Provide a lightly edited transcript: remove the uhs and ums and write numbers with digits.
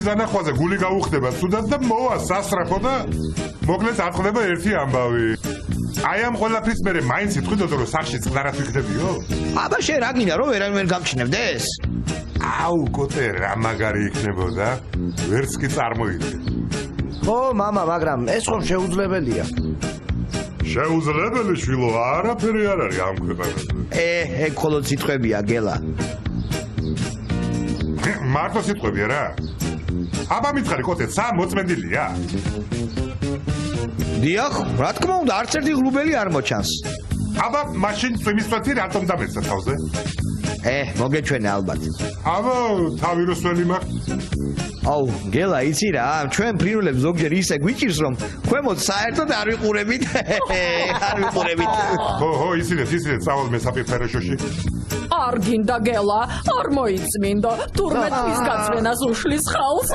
დანახვაზე გული გაუხდება თუდად და მოვა სასწრაფო და მოკლედ ატყდება ერთი ამბავი. აი ამ ყველაფრის მერე მაინც იტყვიდოთ რომ სახში წყნარად ვიქნებიო? აბა შენ რა გინდა რომ ვერ გამჩნევდეს? აუ კოტე რა მაგარი იქნებოდა? ვერც კი წარმოიდგენ. ხო მამა, მაგრამ ეს ხომ შეუძლებელია. შეუძლებელი შვილო, არაფერი არ არის ამ ქვეყანაზე. ეგ მხოლოდ სიტყვებია, გელა. მარტო სიტყვებია რა. აბა მითხარი კოტე, სამ მოწმენდილია? დიახ, რა თქმა უნდა, არც ერთი ღრუბელი არ მოჩანს. აბა მაშინ წვიმისწვეთი რატომ დამეცა თავზე? მოგეჩვენე ალბათ. აბა თავი როსველი მაქვს? აუ, გელა, იცი რა, ჩვენ ფრინველებს ზოგჯერ ისე გვიჭირს, რომ ქვემოთ საერთოდ არ ვიყურებით. არ ვიყურებით. ხო, ისინეთ, წავალ მესაფერშოში. არ გინდა გელა, არ მოიწმინდა, თურმე თვის გაწმენას უშლის ხალხს.